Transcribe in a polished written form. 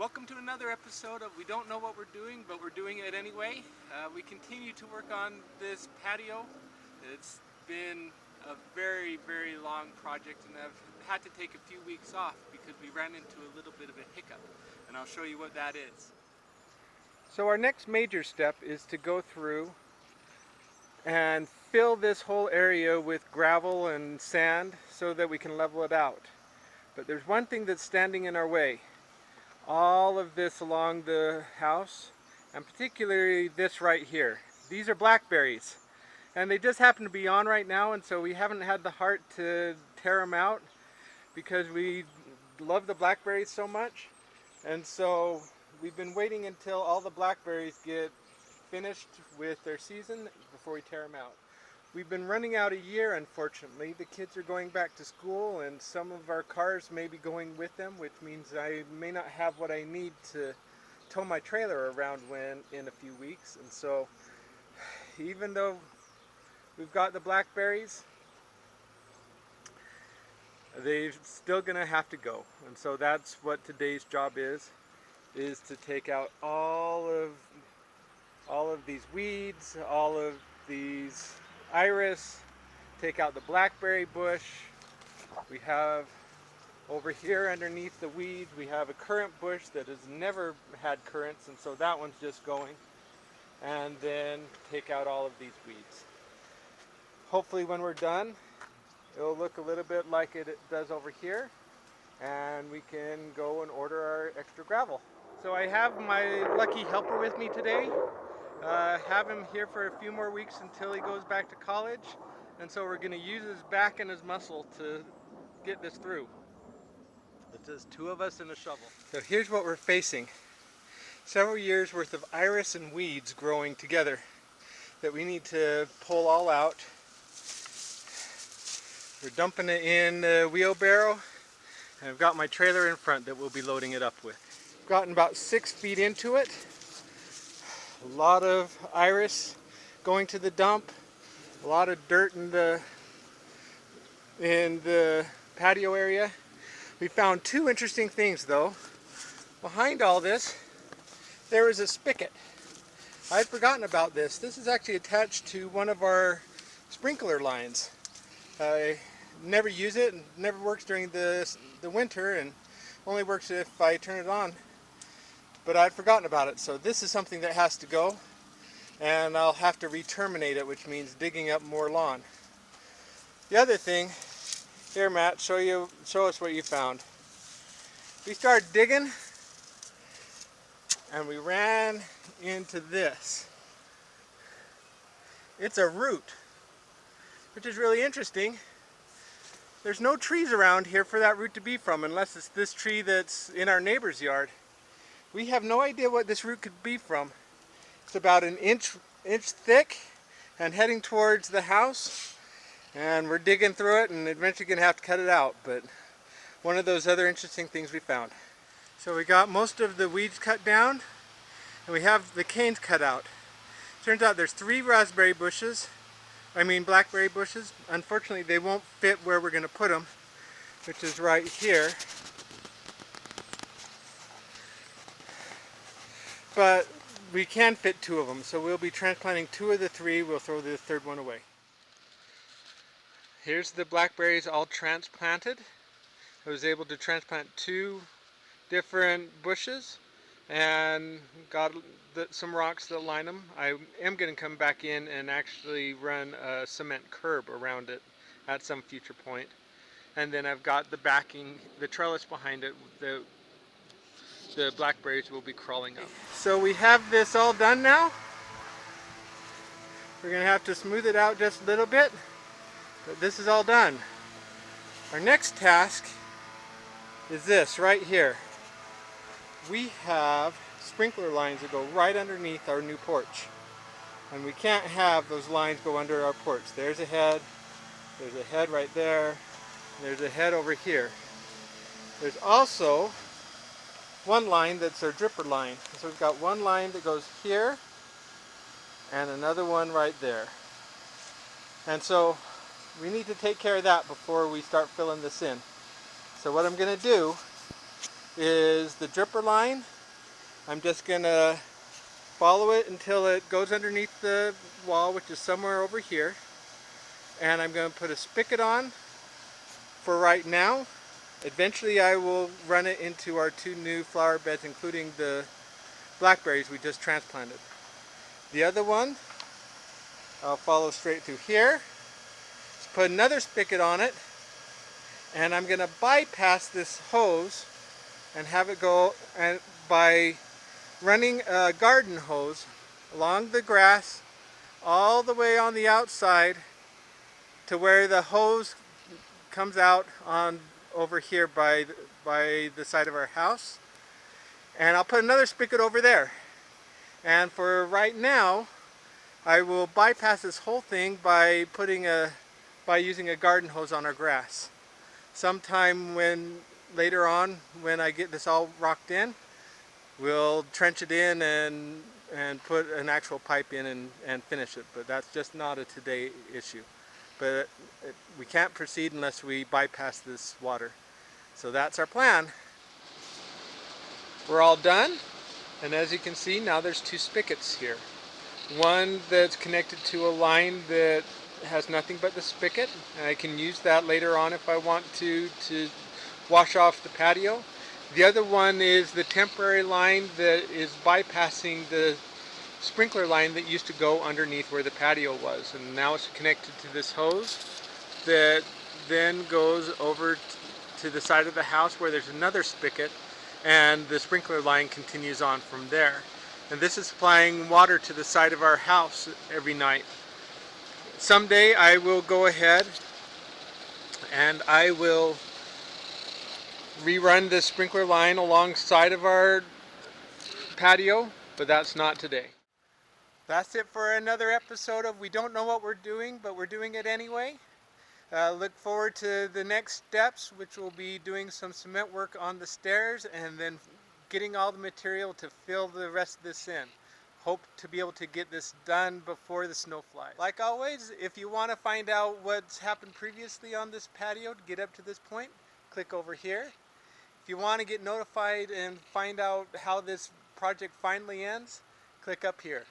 Welcome to another episode of We Don't Know What We're Doing, but we're doing it anyway. We continue to work on this patio. It's been a very, very long project, and I've had to take a few weeks off because we ran into a little bit of a hiccup, and I'll show you what that is. So our next major step is to go through and fill this whole area with gravel and sand so that we can level it out. But there's one thing that's standing in our way. All of this along the house, and particularly this right here. These are blackberries, and they just happen to be on right now, and so we haven't had the heart to tear them out because we love the blackberries so much. And so we've been waiting until all the blackberries get finished with their season before we tear them out. We've been running out a year, unfortunately. The kids are going back to school, and some of our cars may be going with them, which means I may not have what I need to tow my trailer around in a few weeks. And so even though we've got the blackberries, they're still gonna have to go. And so that's what today's job is to take out all of these weeds, all of these iris, take out the blackberry bush. We have over here underneath the weeds, we have a currant bush that has never had currants, and so that one's just going. And then take out all of these weeds. Hopefully when we're done, it'll look a little bit like it does over here, and we can go and order our extra gravel. So I have my lucky helper with me today. Have him here for a few more weeks until he goes back to college, and so we're going to use his back and his muscle to get this through. It's just two of us and a shovel. So here's what we're facing. Several years worth of iris and weeds growing together that we need to pull all out. We're dumping it in the wheelbarrow, and I've got my trailer in front that we'll be loading it up with. I've gotten about 6 feet into it. A lot of iris going to the dump, a lot of dirt in the patio area. We found two interesting things though. Behind all this, there is a spigot. I'd forgotten about this. This is actually attached to one of our sprinkler lines. I never use it, and never works during the winter, and only works if I turn it on. But I'd forgotten about it, so this is something that has to go, and I'll have to re-terminate it, which means digging up more lawn. The other thing, here Matt, show us what you found. We started digging, and we ran into this. It's a root, which is really interesting. There's no trees around here for that root to be from, unless it's this tree that's in our neighbor's yard. We have no idea what this root could be from. It's about an inch thick and heading towards the house, and we're digging through it and eventually going to have to cut it out, but one of those other interesting things we found. So we got most of the weeds cut down, and we have the canes cut out. Turns out there's 3 blackberry bushes. Unfortunately, they won't fit where we're going to put them, which is right here. But we can fit 2 of them, so we'll be transplanting 2 of the 3. We'll throw the 3rd one away. Here's the blackberries all transplanted. I was able to transplant 2 different bushes and got some rocks that line them. I am going to come back in and actually run a cement curb around it at some future point. And then I've got the backing, the trellis behind it, the blackberries will be crawling up. So we have this all done now. We're going to have to smooth it out just a little bit, but this is all done. Our next task is this right here. We have sprinkler lines that go right underneath our new porch, and we can't have those lines go under our porch. There's a head right there, there's a head over here. There's also one line that's our dripper line. So we've got one line that goes here and another one right there. And so we need to take care of that before we start filling this in. So what I'm going to do is the dripper line I'm just going to follow it until it goes underneath the wall, which is somewhere over here. And I'm going to put a spigot on for right now. Eventually I will run it into our 2 new flower beds, including the blackberries we just transplanted. The other one, I'll follow straight through here. Let's put another spigot on it, and I'm going to bypass this hose and have it go, and by running a garden hose along the grass all the way on the outside to where the hose comes out on over here by the side of our house. And I'll put another spigot over there. And for right now, I will bypass this whole thing by using a garden hose on our grass. Sometime later on, when I get this all rocked in, we'll trench it in and put an actual pipe in and finish it. But that's just not a today issue. But we can't proceed unless we bypass this water. So that's our plan. We're all done, and as you can see, now there's 2 spigots here. One that's connected to a line that has nothing but the spigot, and I can use that later on if I want to wash off the patio. The other one is the temporary line that is bypassing the sprinkler line that used to go underneath where the patio was, and now it's connected to this hose that then goes over to the side of the house where there's another spigot, and the sprinkler line continues on from there. And this is supplying water to the side of our house every night. Someday I will go ahead and I will rerun the sprinkler line alongside of our patio, but that's not today. That's it for another episode of We Don't Know What We're Doing, but we're doing it anyway. Look forward to the next steps, which will be doing some cement work on the stairs and then getting all the material to fill the rest of this in. Hope to be able to get this done before the snow flies. Like always, if you want to find out what's happened previously on this patio to get up to this point, click over here. If you want to get notified and find out how this project finally ends, click up here.